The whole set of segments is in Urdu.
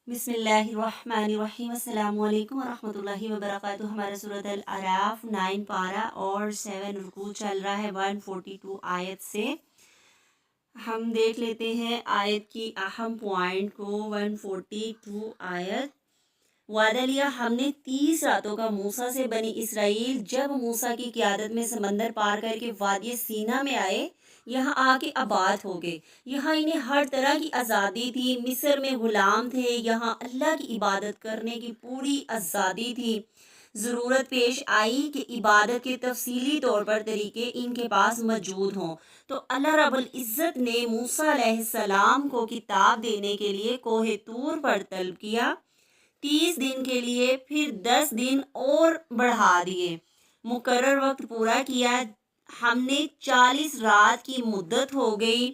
بسم اللہ الرحمن الرحیم، السلام علیکم ورحمۃ اللہ وبرکاتہ۔ ہمارا سورۃ الاعراف 9 پارہ اور 7 رکوع چل رہا ہے 142 آیت سے۔ ہم دیکھ لیتے ہیں آیت کی اہم پوائنٹ کو۔ 142 آیت، وعدہ لیا ہم نے 30 راتوں کا موسیٰ سے بنی اسرائیل جب موسیٰ کی قیادت میں سمندر پار کر کے وادی سینا میں آئے، یہاں آ کے آباد ہو گئے۔ یہاں انہیں ہر طرح کی آزادی تھی، مصر میں غلام تھے، یہاں اللہ کی عبادت کرنے کی پوری آزادی تھی۔ ضرورت پیش آئی کہ عبادت کے تفصیلی طور پر طریقے ان کے پاس موجود ہوں، تو اللہ رب العزت نے موسیٰ علیہ السلام کو کتاب دینے کے لیے کوہ طور پر طلب کیا 30 دن کے لیے، پھر 10 دن اور بڑھا دیے۔ مقرر وقت پورا کیا، ہم نے 40 رات کی مدت ہو گئی۔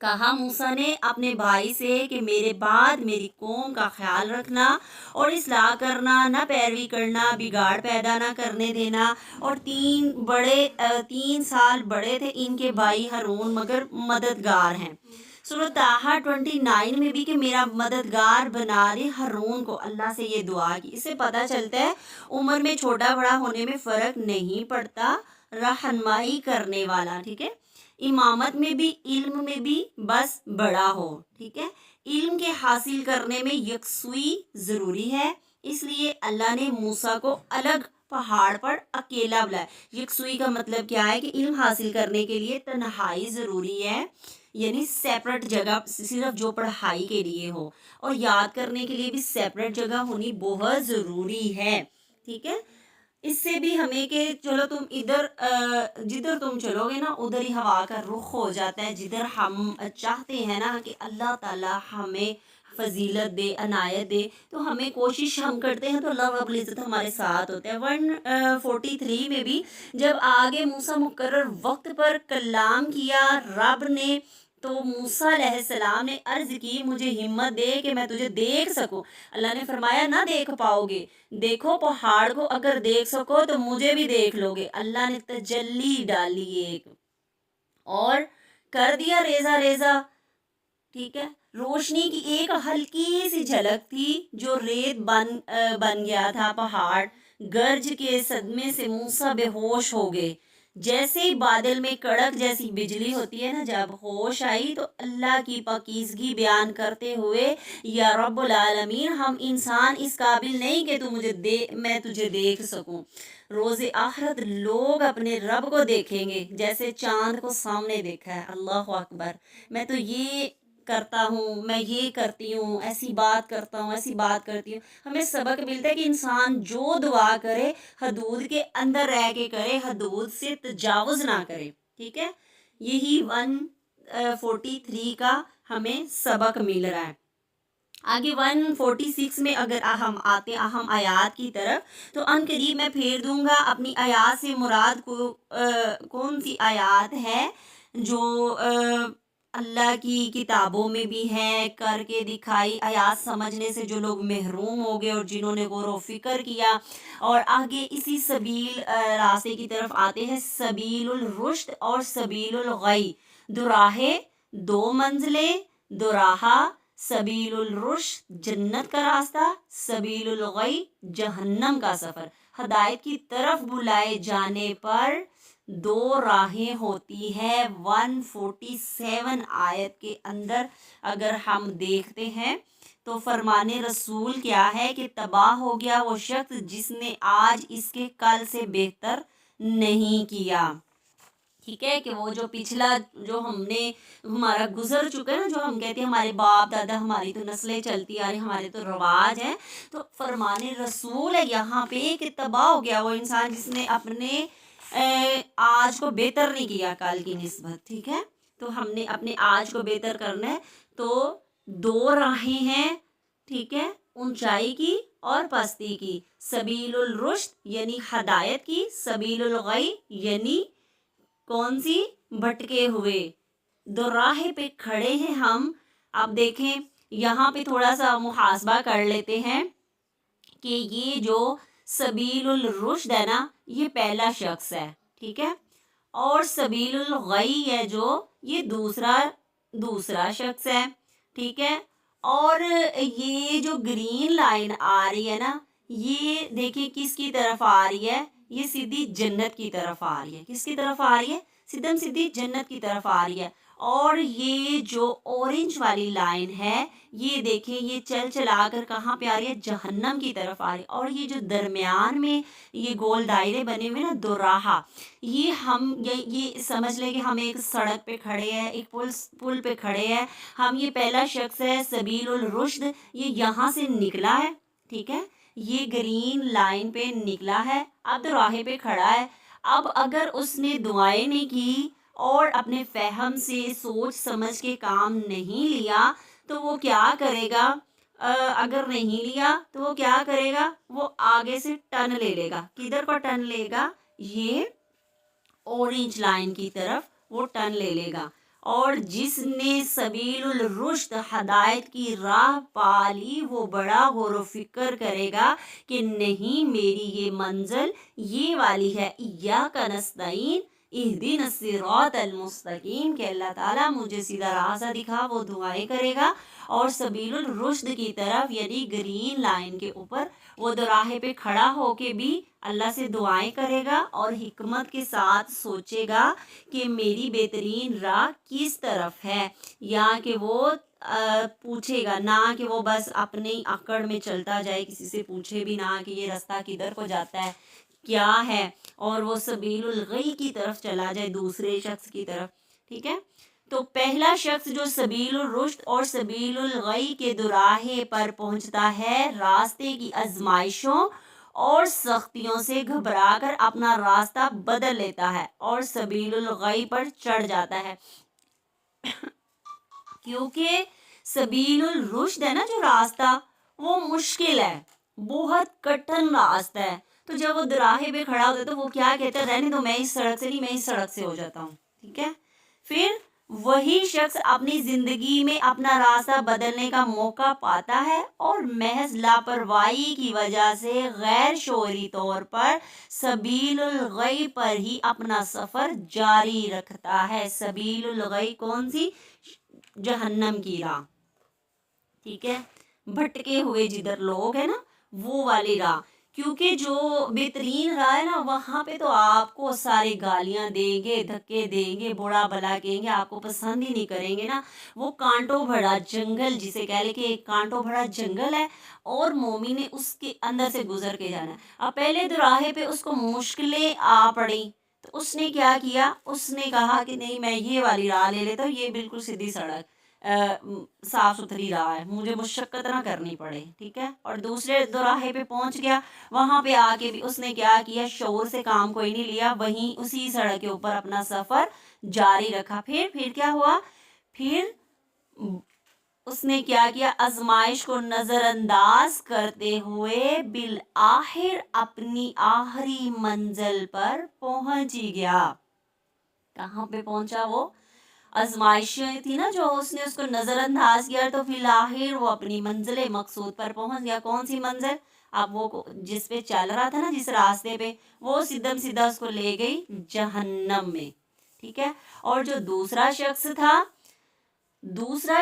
کہا موسیٰ نے اپنے بھائی سے کہ میرے بعد میری قوم کا خیال رکھنا اور اصلاح کرنا، نہ پیروی کرنا، بگاڑ پیدا نہ کرنے دینا۔ اور 3 سال بڑے تھے ان کے بھائی ہارون، مگر مددگار ہیں۔ سورۃ طٰہٰ 29 میں بھی کہ میرا مددگار بنا دے ہارون کو، اللہ سے یہ دعا کی۔ اس سے پتہ چلتا ہے عمر میں چھوٹا بڑا ہونے میں فرق نہیں پڑتا، رہنمائی کرنے والا، ٹھیک ہے۔ امامت میں بھی، علم میں بھی بس بڑا ہو، ٹھیک ہے۔ علم کے حاصل کرنے میں یکسوئی ضروری ہے، اس لیے اللہ نے موسیٰ کو الگ پہاڑ پر اکیلا بلایا۔ یکسوئی کا مطلب کیا ہے کہ علم حاصل کرنے کے لیے تنہائی ضروری ہے، یعنی سیپریٹ جگہ صرف جو پڑھائی کے لیے ہو، اور یاد کرنے کے لیے بھی سیپریٹ جگہ ہونی بہت ضروری ہے، ٹھیک ہے۔ اس سے بھی ہمیں کہ چلو تم جدھر تم چلو گے نا ادھر ہی ہوا کا رخ ہو جاتا ہے۔ جدھر ہم چاہتے ہیں نا کہ اللہ تعالیٰ ہمیں فضیلت دے، عنایت دے، تو ہمیں کوشش ہم کرتے ہیں تو اللہ رب العزت ہمارے ساتھ ہوتا ہے۔ 143 میں بھی جب آگے موسیٰ مقرر وقت پر کلام کیا رب نے، تو موسیٰ علیہ السلام نے عرض کی مجھے ہمت دے کہ میں تجھے دیکھ سکوں۔ اللہ نے فرمایا نہ دیکھ پاؤ گے، دیکھو پہاڑ کو اگر دیکھ سکو تو مجھے بھی دیکھ لو گے۔ اللہ نے تجلی ڈالی ایک اور کر دیا ریزہ ریزہ، ٹھیک ہے۔ روشنی کی ایک ہلکی سی جھلک تھی جو ریت بن گیا تھا پہاڑ۔ گرج کے صدمے سے موسیٰ بے ہوش ہو گئے۔ جیسے ہی بادل میں کڑک جیسی بجلی ہوتی ہے نا، جب ہوش آئی تو اللہ کی پاکیزگی بیان کرتے ہوئے یا رب العالمین ہم انسان اس قابل نہیں کہ میں تجھے دیکھ سکوں۔ روز آخرت لوگ اپنے رب کو دیکھیں گے جیسے چاند کو سامنے دیکھا ہے۔ اللہ اکبر، میں تو یہ کرتا ہوں، میں یہ کرتی ہوں، ایسی بات کرتا ہوں، ایسی بات کرتی ہوں۔ ہمیں سبق ملتا ہے کہ انسان جو دعا کرے حدود کے اندر رہ کے کرے، حدود سے تجاوز نہ کرے، ٹھیک ہے۔ یہی 143 کا ہمیں سبق مل رہا ہے۔ آگے 146 میں اگر ہم آتے اہم آیات کی طرف، تو ان قریب میں پھیر دوں گا۔ اپنی آیات سے مراد کون سی آیات ہے جو اللہ کی کتابوں میں بھی ہے، کر کے دکھائی، آیات سمجھنے سے جو لوگ محروم ہو گئے اور جنہوں نے غور و فکر کیا۔ اور آگے اسی سبیل راستے کی طرف آتے ہیں، سبیل الرشد اور سبیل الغی، دو راہیں، 2 منزلیں، 2 راہا۔ سبیل الرشد جنت کا راستہ، سبیل الغی جہنم کا سفر۔ ہدایت کی طرف بلائے جانے پر 2 راہیں ہوتی ہے۔ 147 آیت کے اندر اگر ہم دیکھتے ہیں تو فرمان رسول کیا ہے کہ تباہ ہو گیا وہ شخص جس نے آج اس کے کل سے بہتر نہیں کیا، ٹھیک ہے۔ کہ وہ جو پچھلا جو ہمارا گزر چکا ہے نا، جو ہم کہتے ہیں ہمارے باپ دادا، ہماری تو نسلیں چلتی آ رہی، ہمارے تو رواج ہیں، تو فرمان رسول ہے یہاں پہ کہ تباہ ہو گیا وہ انسان جس نے اپنے آج کو بہتر نہیں کیا کل کی نسبت، ٹھیک ہے۔ تو ہم نے اپنے آج کو بہتر کرنا ہے، تو 2 راہیں ہیں، ٹھیک ہے، اونچائی کی اور پستی کی۔ سبیل الرشد یعنی ہدایت کی، سبیل الغی یعنی کون سی؟ بھٹکے ہوئے۔ 2 راہیں پہ کھڑے ہیں ہم۔ اب دیکھیں یہاں پہ تھوڑا سا محاسبہ کر لیتے ہیں کہ یہ جو سبیل الرشد ہے نا، یہ پہلا شخص ہے، ٹھیک ہے، اور سبیل الغی ہے جو یہ دوسرا شخص ہے، ٹھیک ہے۔ اور یہ جو گرین لائن آ رہی ہے نا، یہ دیکھیں کس کی طرف آ رہی ہے، یہ سیدھی جنت کی طرف آ رہی ہے. کس کی طرف آ رہی ہے؟ سیدھی جنت کی طرف آ رہی ہے. اور یہ جو اورنج والی لائن ہے، یہ دیکھیں یہ چل چلا کر کہاں پہ آ رہی ہے؟ جہنم کی طرف آ رہی ہے. اور یہ جو درمیان میں یہ گول دائرے بنے ہوئے نا، دوراہا، یہ سمجھ لیں کہ ہم ایک سڑک پہ کھڑے ہیں، ایک پل پہ کھڑے ہیں. ہم یہ پہلا شخص ہے سبیل الرشد، یہ یہاں سے نکلا ہے، ٹھیک ہے، یہ گرین لائن پہ نکلا ہے، اب دوراہے پہ کھڑا ہے. اب اگر اس نے دعائیں نہیں کی اور اپنے فہم سے سوچ سمجھ کے کام نہیں لیا تو وہ کیا کرے گا؟ اگر نہیں لیا تو وہ کیا کرے گا؟ وہ آگے سے ٹرن لے لے گا. کدھر کو ٹرن لے گا؟ یہ اورنج لائن کی طرف وہ ٹرن لے لے گا. اور جس نے سبیل الرشد ہدایت کی راہ پالی وہ بڑا غور و فکر کرے گا کہ نہیں، میری یہ منزل یہ والی ہے، ایاک نستعین اہدنا الصراط المستقیم، کہ اللہ تعالیٰ مجھے سیدھا راستہ دکھا. وہ دعائیں کرے گا اور سبیل الرشد کی طرف یعنی گرین لائن کے اوپر وہ دوراہے پہ کھڑا ہو کے بھی اللہ سے دعائیں کرے گا اور حکمت کے ساتھ سوچے گا کہ میری بہترین راہ کس طرف ہے. یا کہ وہ پوچھے گا نہ، کہ وہ بس اپنے اکڑ میں چلتا جائے، کسی سے پوچھے بھی نہ کہ یہ راستہ کدھر کو جاتا ہے، کیا ہے، اور وہ سبیل الغی کی طرف چلا جائے، دوسرے شخص کی طرف. ٹھیک ہے، تو پہلا شخص جو سبیل الرشد اور سبیل الغی کے دوراہے پر پہنچتا ہے، راستے کی آزمائشوں اور سختیوں سے گھبرا کر اپنا راستہ بدل لیتا ہے اور سبیل الغی پر چڑھ جاتا ہے. کیونکہ سبیل الرشد ہے نا جو راستہ، وہ مشکل ہے، بہت کٹھن راستہ ہے. تو جب وہ دوراہے پہ کھڑا ہوتا ہے تو وہ کیا کہتا ہے؟ رہنے دو، میں اس سڑک سے نہیں، میں اس سڑک سے ہو جاتا ہوں. ٹھیک ہے، پھر وہی شخص اپنی زندگی میں اپنا راستہ بدلنے کا موقع پاتا ہے اور محض لاپرواہی کی وجہ سے غیر شعوری طور پر سبیل الغی پر ہی اپنا سفر جاری رکھتا ہے. سبیل الغی کون سی؟ جہنم کی راہ. ٹھیک ہے، بھٹکے ہوئے جدھر لوگ ہیں نا، وہ والی راہ. کیونکہ جو بہترین راہ ہے نا، وہاں پہ تو آپ کو سارے گالیاں دیں گے، دھکے دیں گے، برا بلا کہیں گے، آپ کو پسند ہی نہیں کریں گے نا. وہ کانٹوں بھرا جنگل، جسے کہہ لے کہ ایک کانٹوں بھرا جنگل ہے اور مومن نے اس کے اندر سے گزر کے جانا ہے. اب پہلے دوراہے پہ اس کو مشکلیں آ پڑیں تو اس نے کیا کیا؟ اس نے کہا کہ نہیں، میں یہ والی راہ لے لیتا ہوں، یہ بالکل سیدھی سڑک، صاف ستھری راہ ہے، مجھے مشقت نہ کرنی پڑے. ٹھیک ہے، اور دوسرے دوراہے پہ پہنچ گیا، وہاں پہ آ کے بھی اس نے کیا کیا؟ شعور سے کام کوئی نہیں لیا، وہیں اسی سڑک کے اوپر اپنا سفر جاری رکھا. پھر کیا ہوا؟ پھر اس نے کیا کیا؟ آزمائش کو نظر انداز کرتے ہوئے بالآخر اپنی آخری منزل پر پہنچ ہی گیا. کہاں پہ پہنچا وہ؟ آزمائشیں تھی نا جو اس نے اس کو نظر انداز کیا، تو فی الآخر وہ اپنی منزل مقصود پر پہنچ گیا. کون سی منزل؟ اب وہ جس پہ چل رہا تھا نا، جس راستے پہ، وہ سیدھا اس کو لے گئی جہنم میں. ٹھیک ہے، اور جو دوسرا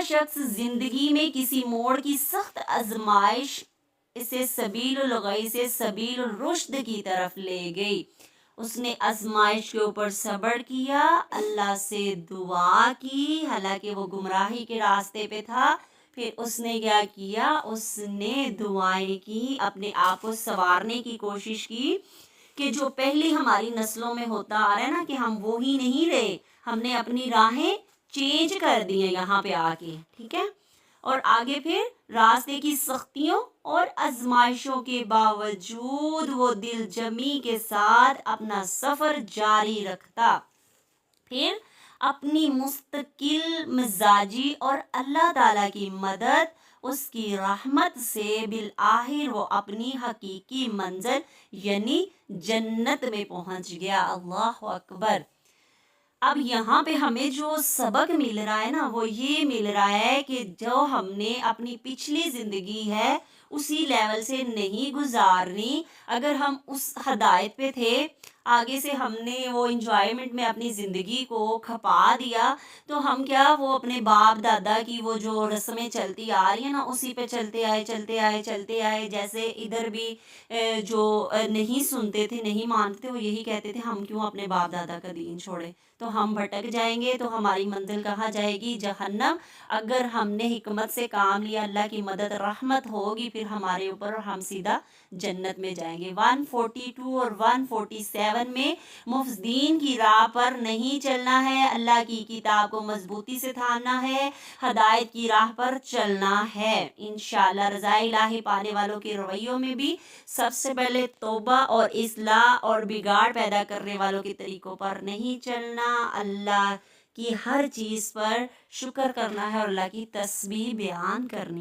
شخص زندگی میں کسی موڑ کی سخت آزمائش اسے سبیل الغی سے سبیل الرشد کی طرف لے گئی. اس نے آزمائش کے اوپر صبر کیا، اللہ سے دعا کی، حالانکہ وہ گمراہی کے راستے پہ تھا. پھر اس نے کیا کیا؟ اس نے دعائیں کی، اپنے آپ کو سنوارنے کی کوشش کی، کہ جو پہلی ہماری نسلوں میں ہوتا آ رہا ہے نا، کہ ہم وہی نہیں رہے، ہم نے اپنی راہیں چینج کر دی ہیں یہاں پہ آ کے. ٹھیک ہے، اور آگے پھر راستے کی سختیوں اور آزمائشوں کے باوجود وہ دل جمی کے ساتھ اپنا سفر جاری رکھتا. پھر اپنی مستقل مزاجی اور اللہ تعالیٰ کی مدد، اس کی رحمت سے بالآخر وہ اپنی حقیقی منزل یعنی جنت میں پہنچ گیا. اللہ اکبر. اب یہاں پہ ہمیں جو سبق مل رہا ہے نا، وہ یہ مل رہا ہے کہ جو ہم نے اپنی پچھلی زندگی ہے اسی لیول سے نہیں گزارنی. اگر ہم اس ہدایت پہ تھے، آگے سے ہم نے وہ انجوائمنٹ میں اپنی زندگی کو کھپا دیا تو ہم کیا وہ اپنے باپ دادا کی وہ جو رسمیں چلتی آ رہی ہیں نا اسی پہ چلتے آئے جیسے ادھر بھی جو نہیں سنتے تھے نہیں مانتے تھے وہ یہی کہتے تھے ہم کیوں اپنے باپ دادا کا دین چھوڑے، تو ہم بھٹک جائیں گے، تو ہماری منزل کہاں جائے گی؟ جہنم۔ اگر ہم نے حکمت سے کام لیا، اللہ کی مدد رحمت ہوگی پھر ہمارے اوپر اور ہم سیدھا جنت میں جائیں گے۔ 142 اور 147 میں مفسدین کی راہ پر نہیں چلنا ہے، اللہ کی کتاب کو مضبوطی سے تھامنا ہے، ہدایت کی راہ پر چلنا ہے۔ انشاءاللہ رضا الہی پانے والوں کے رویوں میں بھی سب سے پہلے توبہ اور اصلاح اور بگاڑ پیدا کرنے والوں کے طریقوں پر نہیں چلنا، اللہ کی ہر چیز پر شکر کرنا ہے اور اللہ کی تسبیح بیان کرنی